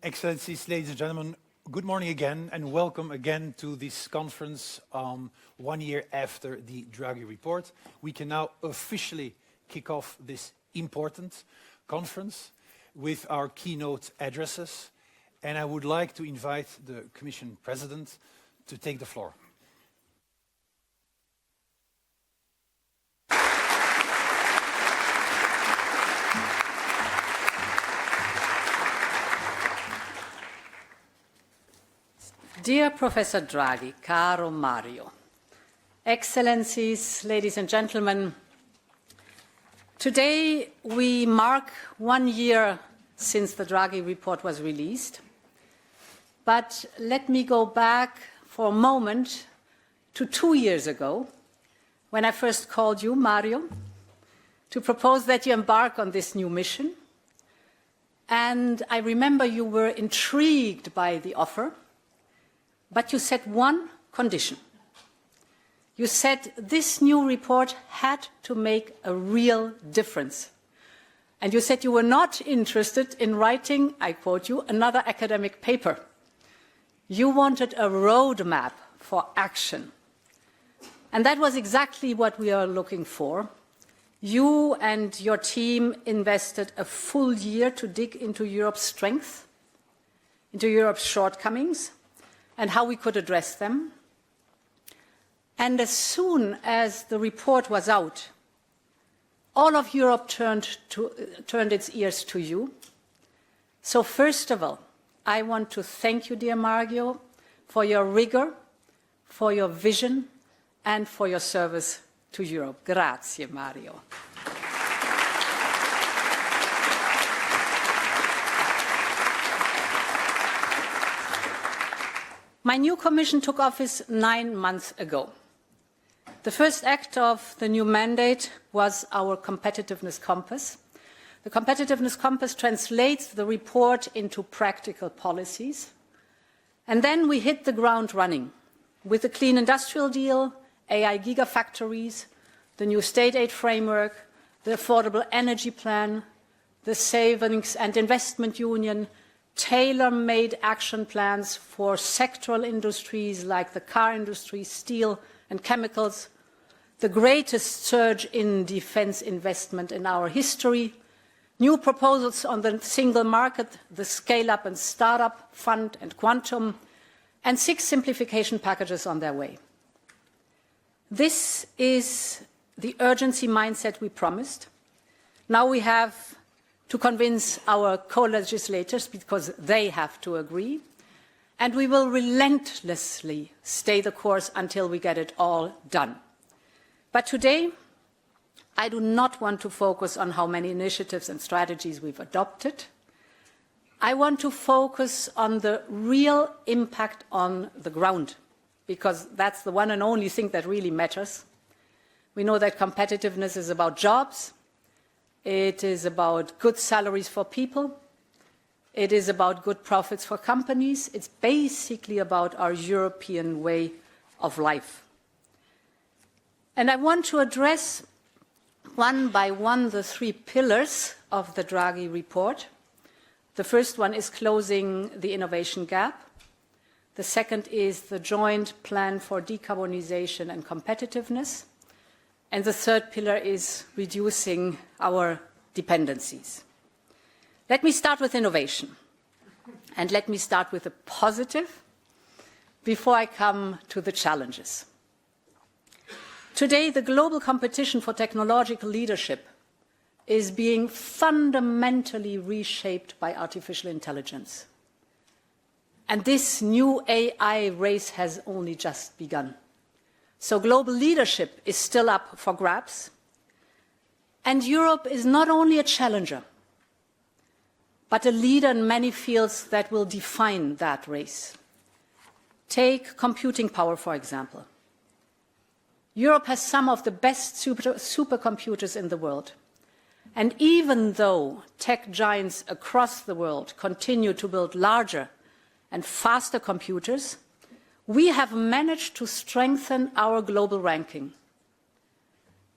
Excellencies, ladies and gentlemen, good morning again and welcome again to this conference 1 year after the Draghi report. We can now officially kick off this important conference with our keynote addresses, and I would like to invite the Commission President to take the floor. Dear Professor Draghi, caro Mario, Excellencies, ladies and gentlemen, today we mark 1 year since the Draghi report was released. But let me go back for a moment to 2 years ago, when I first called you, Mario, to propose that you embark on this new mission. And I remember you were intrigued by the offer. But you set one condition. You said this new report had to make a real difference. And you said you were not interested in writing, I quote you, another academic paper. You wanted a roadmap for action. And that was exactly what we are looking for. You and your team invested a full year to dig into Europe's strengths, into Europe's shortcomings, and how we could address them. And as soon as the report was out, all of Europe turned its ears to you. So first of all, I want to thank you, dear Mario, for your rigor, for your vision, and for your service to Europe. Grazie, Mario. My new Commission took office 9 months ago. The first act of the new mandate was our Competitiveness Compass. The Competitiveness Compass translates the report into practical policies. And then we hit the ground running with the Clean Industrial Deal, AI gigafactories, the new state aid framework, the Affordable Energy Plan, the Savings and Investment Union, tailor-made action plans for sectoral industries like the car industry, steel and chemicals, the greatest surge in defense investment in our history, new proposals on the single market, the scale-up and start-up fund and quantum, and 6 simplification packages on their way. This is the urgency mindset we promised. Now we have to convince our co-legislators, because they have to agree, and we will relentlessly stay the course until we get it all done. But today, I do not want to focus on how many initiatives and strategies we've adopted. I want to focus on the real impact on the ground, because that's the one and only thing that really matters. We know that competitiveness is about jobs. It is about good salaries for people. It is about good profits for companies. It's basically about our European way of life. And I want to address one by one the 3 pillars of the Draghi report. The first one is closing the innovation gap. The second is the joint plan for decarbonization and competitiveness. And the third pillar is reducing our dependencies. Let me start with innovation. And let me start with the positive before I come to the challenges. Today, the global competition for technological leadership is being fundamentally reshaped by artificial intelligence. And this new AI race has only just begun. So global leadership is still up for grabs. And Europe is not only a challenger, but a leader in many fields that will define that race. Take computing power, for example. Europe has some of the best supercomputers in the world. And even though tech giants across the world continue to build larger and faster computers, we have managed to strengthen our global ranking.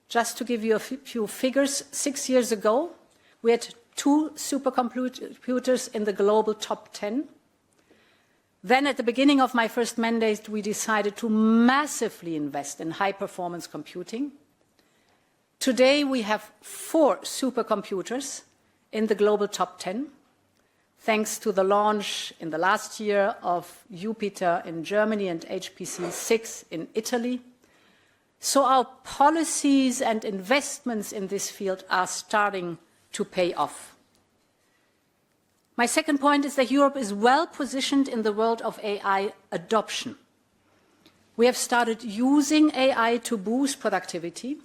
Just to give you a few figures, 6 years ago, we had 2 supercomputers in the global top 10. Then at the beginning of my first mandate, we decided to massively invest in high-performance computing. Today, we have 4 supercomputers in the global top 10, thanks to the launch in the last year of Jupiter in Germany and HPC 6 in Italy. So our policies and investments in this field are starting to pay off. My second point is that Europe is well positioned in the world of AI adoption. We have started using AI to boost productivity,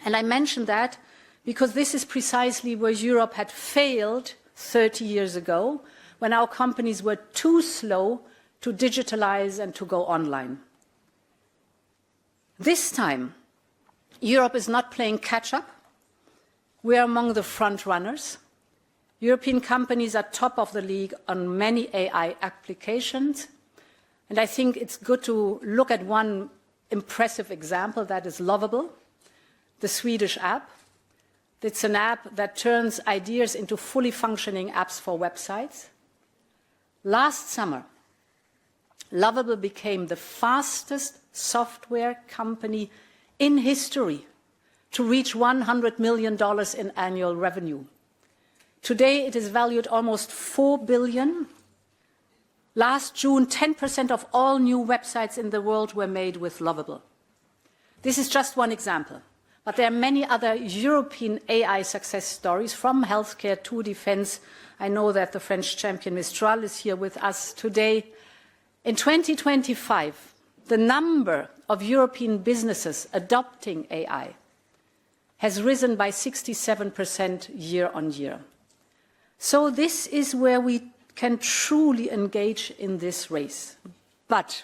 and I mention that because this is precisely where Europe had failed 30 years ago, when our companies were too slow to digitalize and to go online. This time, Europe is not playing catch-up. We are among the front runners. European companies are top of the league on many AI applications. And I think it's good to look at one impressive example, that is Lovable, the Swedish app. It's an app that turns ideas into fully functioning apps for websites. Last summer, Lovable became the fastest software company in history to reach $100 million in annual revenue. Today, it is valued almost $4 billion. Last June, 10% of all new websites in the world were made with Lovable. This is just one example, but there are many other European AI success stories, from healthcare to defense. I know that the French champion Mistral is here with us today. In 2025, the number of European businesses adopting AI has risen by 67% year on year. So this is where we can truly engage in this race. But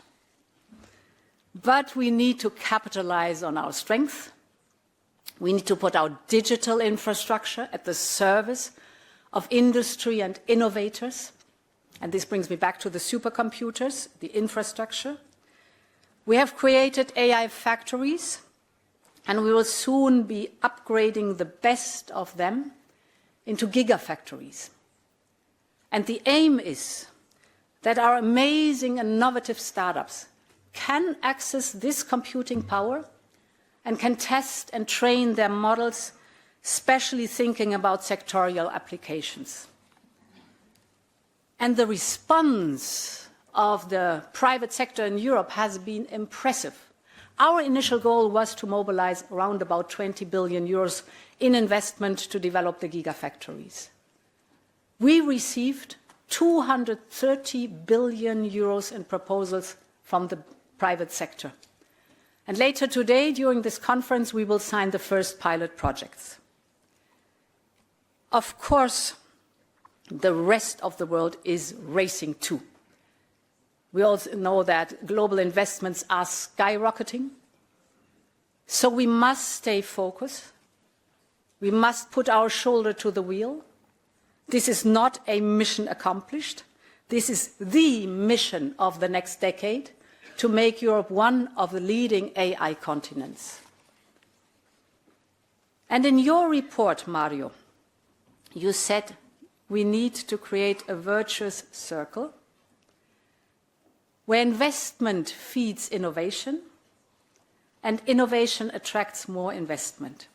we need to capitalize on our strength. We need to put our digital infrastructure at the service of industry and innovators. And this brings me back to the supercomputers, the infrastructure. We have created AI factories, and we will soon be upgrading the best of them into gigafactories. And the aim is that our amazing innovative startups can access this computing power and can test and train their models, especially thinking about sectorial applications. And the response of the private sector in Europe has been impressive. Our initial goal was to mobilize around about 20 billion euros in investment to develop the gigafactories. We received 230 billion euros in proposals from the private sector. And later today, during this conference, we will sign the first pilot projects. Of course, the rest of the world is racing too. We also know that global investments are skyrocketing. So we must stay focused. We must put our shoulder to the wheel. This is not a mission accomplished. This is the mission of the next decade, to make Europe one of the leading AI continents. And in your report, Mario, you said we need to create a virtuous circle where investment feeds innovation and innovation attracts more investment.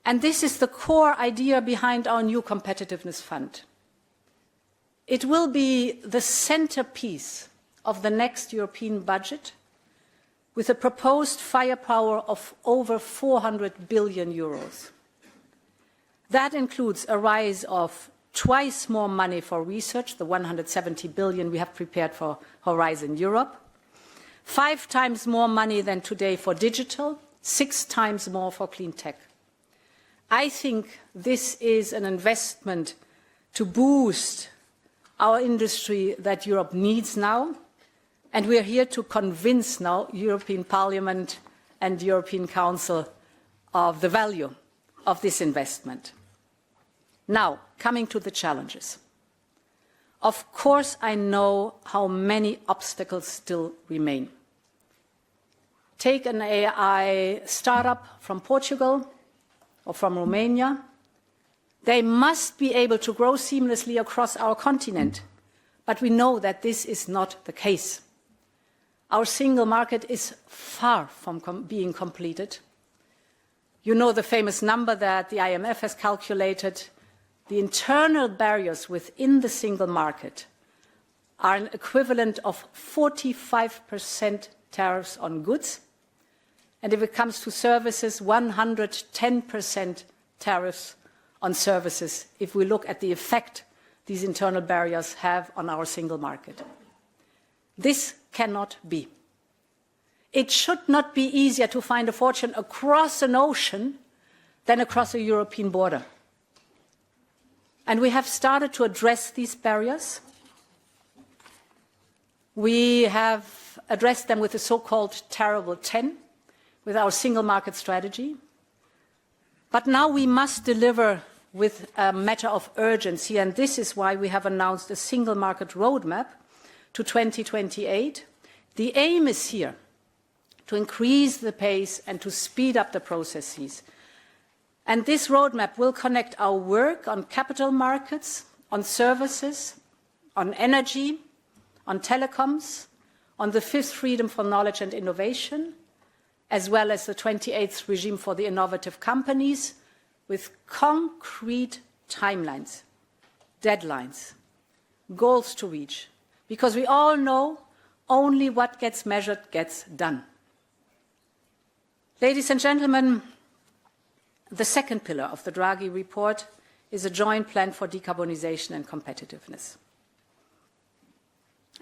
And this is the core idea behind our new Competitiveness Fund. It will be the centerpiece of the next European budget, with a proposed firepower of over 400 billion euros. That includes a rise of twice more money for research, the 170 billion we have prepared for Horizon Europe, 5 times more money than today for digital, 6 times more for clean tech. I think this is an investment to boost our industry that Europe needs now, and we are here to convince now European Parliament and European Council of the value of this investment. Now, coming to the challenges. Of course, I know how many obstacles still remain. Take an AI startup from Portugal or from Romania. They must be able to grow seamlessly across our continent. But we know that this is not the case. Our single market is far from being completed. You know the famous number that the IMF has calculated. The internal barriers within the single market are an equivalent of 45% tariffs on goods, and if it comes to services, 110% tariffs on services, if we look at the effect these internal barriers have on our single market. This cannot be. It should not be easier to find a fortune across an ocean than across a European border. And we have started to address these barriers. We have addressed them with the so-called Terrible 10, with our single market strategy. But now we must deliver with a matter of urgency, and this is why we have announced a single market roadmap to 2028. The aim is here to increase the pace and to speed up the processes. And this roadmap will connect our work on capital markets, on services, on energy, on telecoms, on the fifth freedom for knowledge and innovation, as well as the 28th regime for the innovative companies, with concrete timelines, deadlines, goals to reach, because we all know only what gets measured gets done. Ladies and gentlemen, the second pillar of the Draghi report is a joint plan for decarbonization and competitiveness.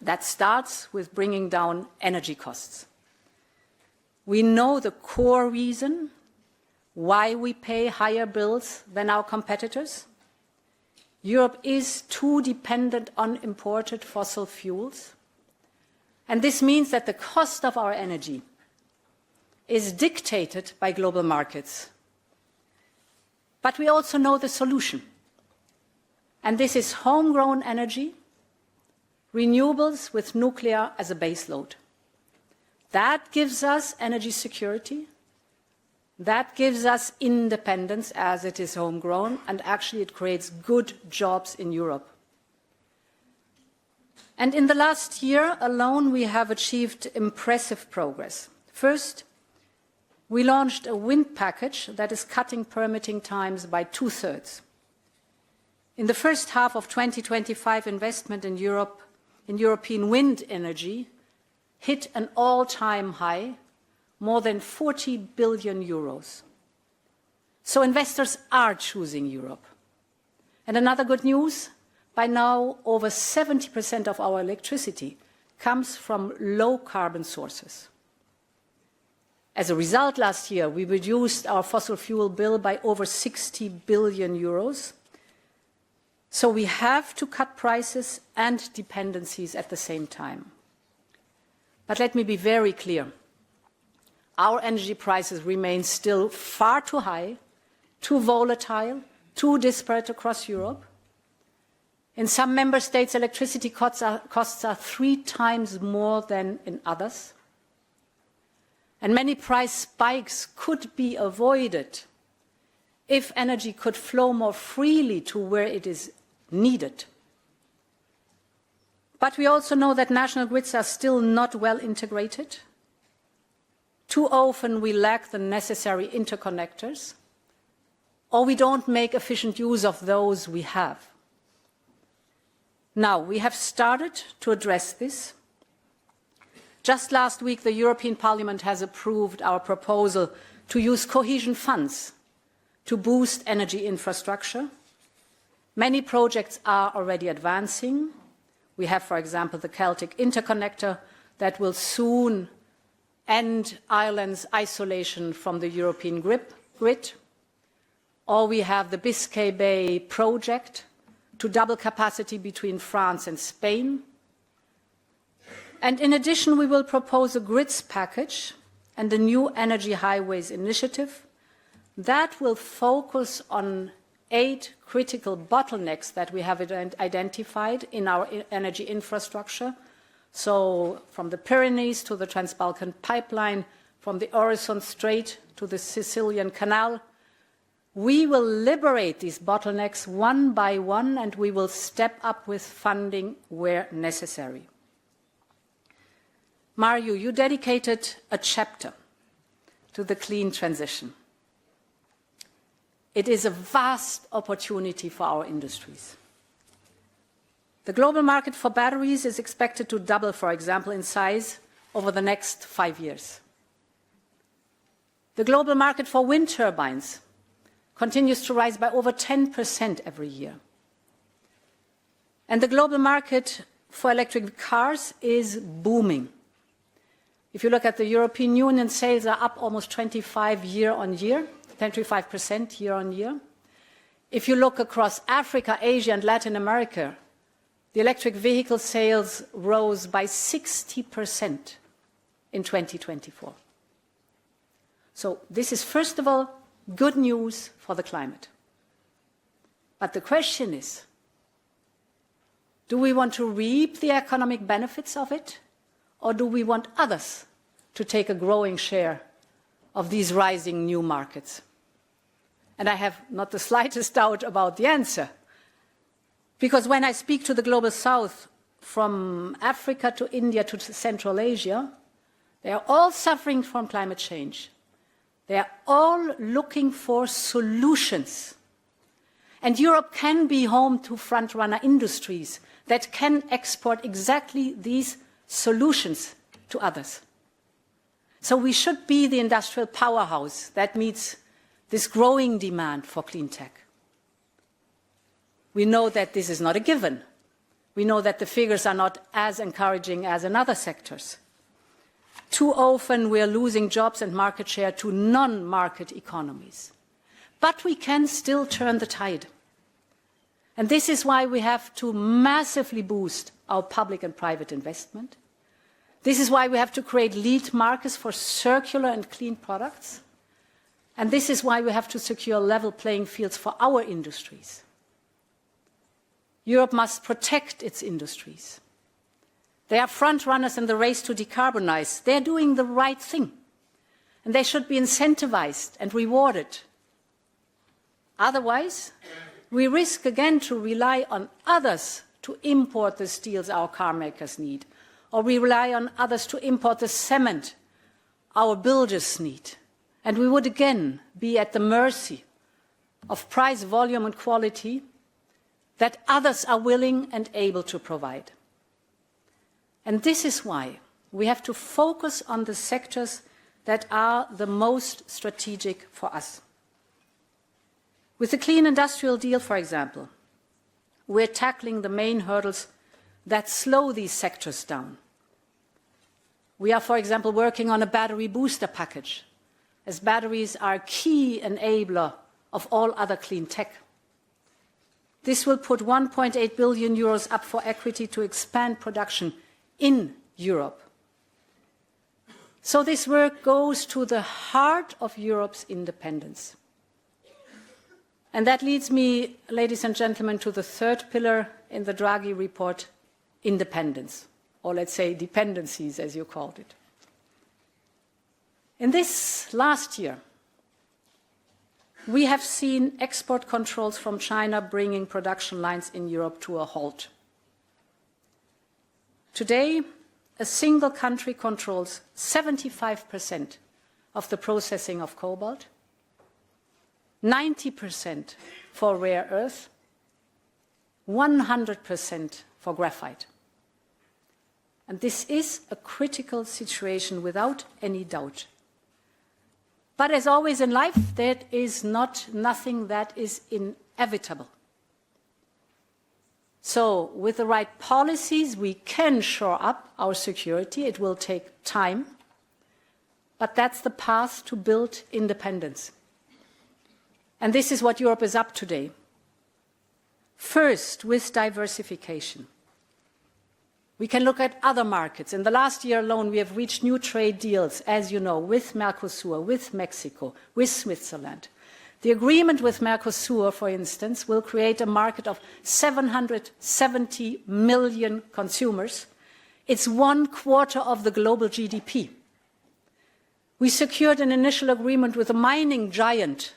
That starts with bringing down energy costs. We know the core reason why we pay higher bills than our competitors. Europe is too dependent on imported fossil fuels. And this means that the cost of our energy is dictated by global markets. But we also know the solution. And this is homegrown energy, renewables with nuclear as a base load. That gives us energy security. That gives us independence as it is homegrown, and actually it creates good jobs in Europe. And in the last year alone, we have achieved impressive progress. First, we launched a wind package that is cutting permitting times by 2/3. In the first half of 2025, investment in Europe, in European wind energy, hit an all-time high, more than 40 billion euros. So investors are choosing Europe. And another good news, by now over 70% of our electricity comes from low-carbon sources. As a result, last year, we reduced our fossil fuel bill by over 60 billion euros. So we have to cut prices and dependencies at the same time. But let me be very clear. Our energy prices remain still far too high, too volatile, too disparate across Europe. In some member states, electricity costs are 3 times more than in others. And many price spikes could be avoided if energy could flow more freely to where it is needed. But we also know that national grids are still not well integrated. Too often we lack the necessary interconnectors, or we don't make efficient use of those we have. Now, we have started to address this. Just last week, the European Parliament has approved our proposal to use cohesion funds to boost energy infrastructure. Many projects are already advancing. We have, for example, the Celtic interconnector that will soon end Ireland's isolation from the European grid. Or we have the Biscay Bay project to double capacity between France and Spain. And in addition, we will propose a grids package and a new energy highways initiative that will focus on 8 critical bottlenecks that we have identified in our energy infrastructure. So from the Pyrenees to the Trans-Balkan pipeline, from the Øresund Strait to the Sicilian Canal, We will liberate these bottlenecks one by one, and we will step up with funding where necessary. Mario, you dedicated a chapter to the clean transition. It is a vast opportunity for our industries. The global market for batteries is expected to double, for example, in size over the next 5 years. The global market for wind turbines continues to rise by over 10% every year. And the global market for electric cars is booming. If you look at the European Union, sales are up almost 25% year on year. If you look across Africa, Asia, and Latin America, the electric vehicle sales rose by 60% in 2024. So this is, first of all, good news for the climate. But the question is, do we want to reap the economic benefits of it, or do we want others to take a growing share of these rising new markets? And I have not the slightest doubt about the answer. Because when I speak to the Global South, from Africa to India to Central Asia, they are all suffering from climate change. They are all looking for solutions. And Europe can be home to front-runner industries that can export exactly these solutions to others. So we should be the industrial powerhouse that meets this growing demand for clean tech. We know that this is not a given. We know that the figures are not as encouraging as in other sectors. Too often we are losing jobs and market share to non-market economies. But we can still turn the tide. And this is why we have to massively boost our public and private investment. This is why we have to create lead markets for circular and clean products. And this is why we have to secure level playing fields for our industries. Europe must protect its industries. They are front runners in the race to decarbonize. They are doing the right thing. And they should be incentivized and rewarded. Otherwise, we risk again to rely on others to import the steels our car makers need, or we rely on others to import the cement our builders need. And we would again be at the mercy of price, volume, and quality that others are willing and able to provide. And this is why we have to focus on the sectors that are the most strategic for us. With the Clean Industrial Deal, for example, we're tackling the main hurdles that slow these sectors down. We are, for example, working on a battery booster package, as batteries are a key enabler of all other clean tech. This will put 1.8 billion euros up for equity to expand production in Europe. So this work goes to the heart of Europe's independence. And that leads me, ladies and gentlemen, to the third pillar in the Draghi report, independence, or let's say dependencies, as you called it. In this last year, we have seen export controls from China bringing production lines in Europe to a halt. Today, a single country controls 75% of the processing of cobalt, 90% for rare earth, 100% for graphite. And this is a critical situation without any doubt. But as always in life, there is nothing that is inevitable. So with the right policies, we can shore up our security. It will take time. But that's the path to build independence. And this is what Europe is up to today. First, with diversification. We can look at other markets. In the last year alone, we have reached new trade deals, as you know, with Mercosur, with Mexico, with Switzerland. The agreement with Mercosur, for instance, will create a market of 770 million consumers. It's 1/4 of the global GDP. We secured an initial agreement with a mining giant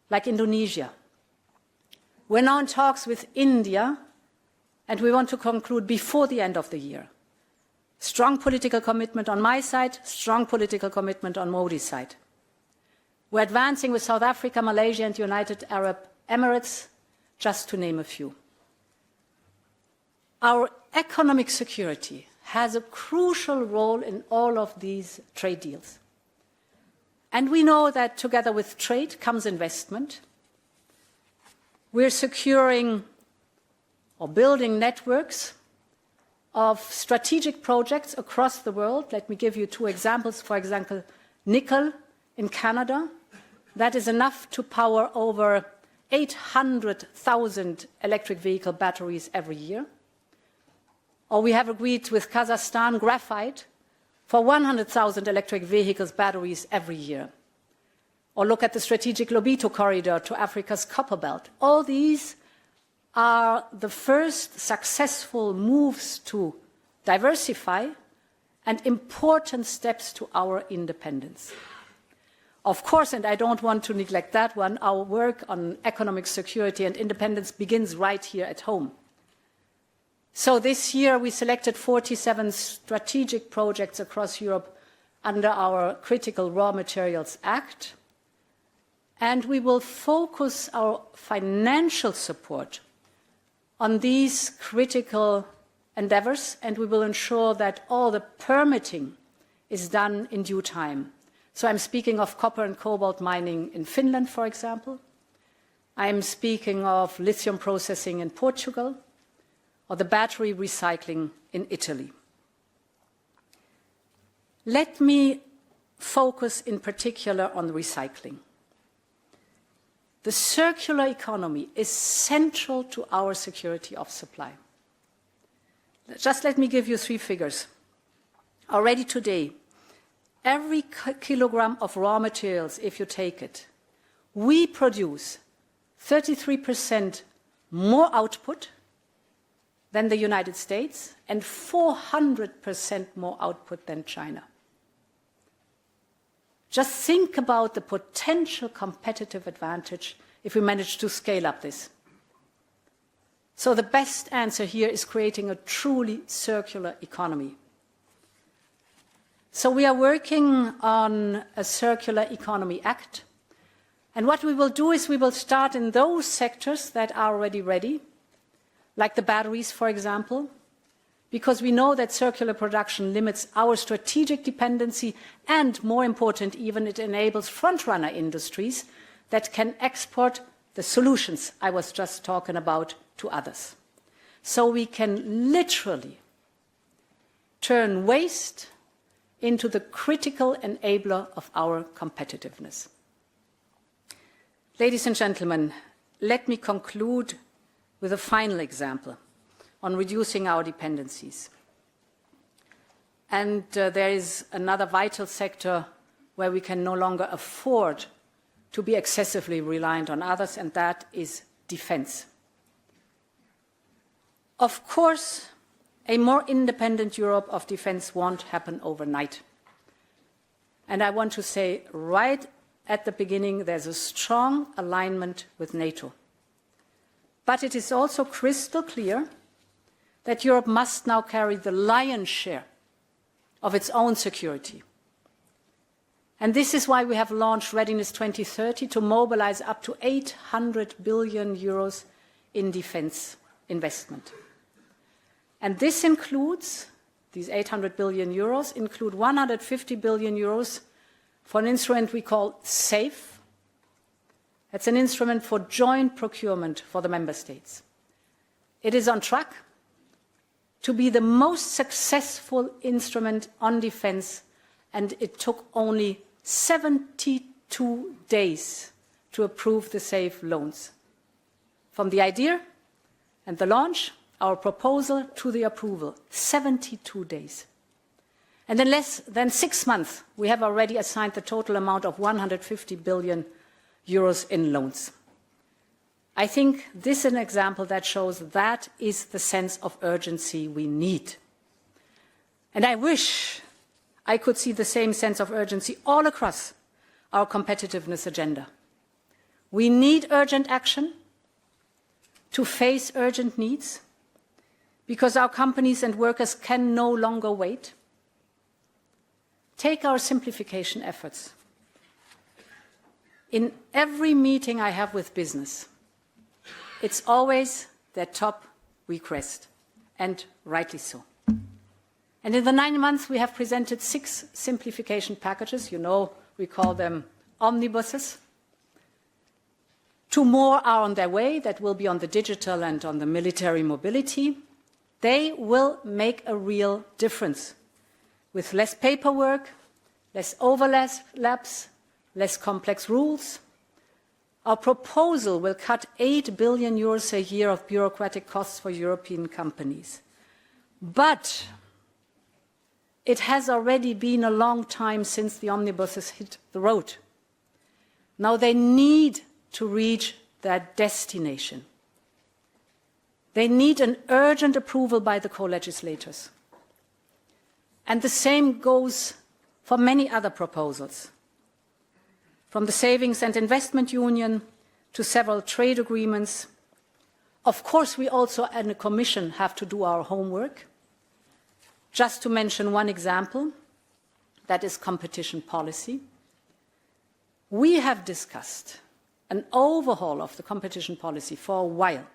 like Indonesia. We're now in talks with India, and we want to conclude before the end of the year. Strong political commitment on my side, strong political commitment on Modi's side. We're advancing with South Africa, Malaysia, and United Arab Emirates, just to name a few. Our economic security has a crucial role in all of these trade deals. And we know that together with trade comes investment. We're securing or building networks of strategic projects across the world. Let me give you two examples. For example, nickel in Canada. That is enough to power over 800,000 electric vehicle batteries every year. Or we have agreed with Kazakhstan graphite for 100,000 electric vehicles batteries every year. Or look at the strategic Lobito corridor to Africa's copper belt. All these are the first successful moves to diversify and important steps to our independence. Of course, and I don't want to neglect that one, our work on economic security and independence begins right here at home. So this year we selected 47 strategic projects across Europe under our Critical Raw Materials Act, and we will focus our financial support on these critical endeavors, and we will ensure that all the permitting is done in due time. So I'm speaking of copper and cobalt mining in Finland, for example. I'm speaking of lithium processing in Portugal, or the battery recycling in Italy. Let me focus in particular on recycling. The circular economy is central to our security of supply. Just let me give you three figures. Already today, every kilogram of raw materials, if you take it, we produce 33% more output than the United States and 400% more output than China. Just think about the potential competitive advantage if we manage to scale up this. So the best answer here is creating a truly circular economy. So we are working on a Circular Economy Act. And what we will do is we will start in those sectors that are already ready, like the batteries, for example, because we know that circular production limits our strategic dependency and, more important even, it enables front-runner industries that can export the solutions I was just talking about to others. So we can literally turn waste into the critical enabler of our competitiveness. Ladies and gentlemen, let me conclude with a final example on reducing our dependencies. And there is another vital sector where we can no longer afford to be excessively reliant on others, and that is defense. Of course, a more independent Europe of defense won't happen overnight. And I want to say right at the beginning, there's a strong alignment with NATO. But it is also crystal clear that Europe must now carry the lion's share of its own security. And this is why we have launched Readiness 2030 to mobilize up to 800 billion euros in defense investment. And this includes, these 800 billion euros include 150 billion euros for an instrument we call SAFE. It's an instrument for joint procurement for the member states. It is on track to be the most successful instrument on defense, and it took only 72 days to approve the SAFE loans. From the idea and the launch, our proposal to the approval, 72 days. And in less than 6 months, we have already assigned the total amount of 150 billion euros in loans. I think this is an example that shows that is the sense of urgency we need. And I wish I could see the same sense of urgency all across our competitiveness agenda. We need urgent action to face urgent needs because our companies and workers can no longer wait. Take our simplification efforts. In every meeting I have with business, it's always their top request, and rightly so. And in the 9 months, we have presented 6 simplification packages. You know, we call them omnibuses. 2 more are on their way. That will be on the digital and on the military mobility. They will make a real difference with less paperwork, less overlaps, less complex rules. Our proposal will cut 8 billion euros a year of bureaucratic costs for European companies. But it has already been a long time since the omnibuses hit the road. Now they need to reach their destination. They need an urgent approval by the co-legislators. And the same goes for many other proposals. From the Savings and Investment Union to several trade agreements. Of course, we also, in the Commission, have to do our homework. Just to mention one example, that is competition policy. We have discussed an overhaul of the competition policy for a while.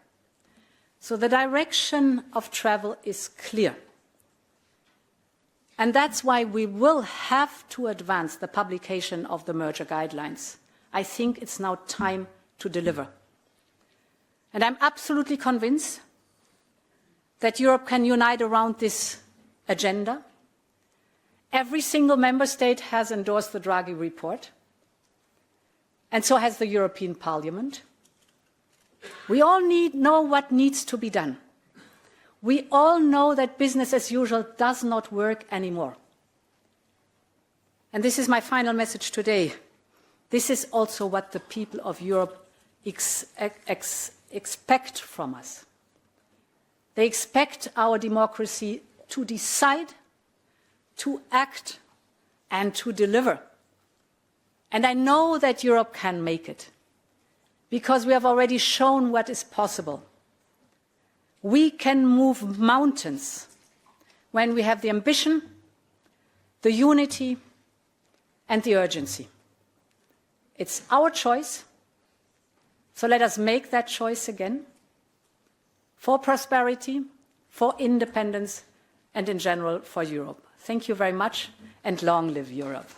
So the direction of travel is clear. And that's why we will have to advance the publication of the merger guidelines. I think it's now time to deliver. And I'm absolutely convinced that Europe can unite around this agenda. Every single member state has endorsed the Draghi report, and so has the European Parliament. We all know what needs to be done. We all know that business as usual does not work anymore. And this is my final message today. This is also what the people of Europe expect from us. They expect our democracy to decide, to act, and to deliver. And I know that Europe can make it, because we have already shown what is possible. We can move mountains when we have the ambition, the unity, and the urgency. It's our choice, so let us make that choice again for prosperity, for independence, and in general for Europe. Thank you very much, and long live Europe.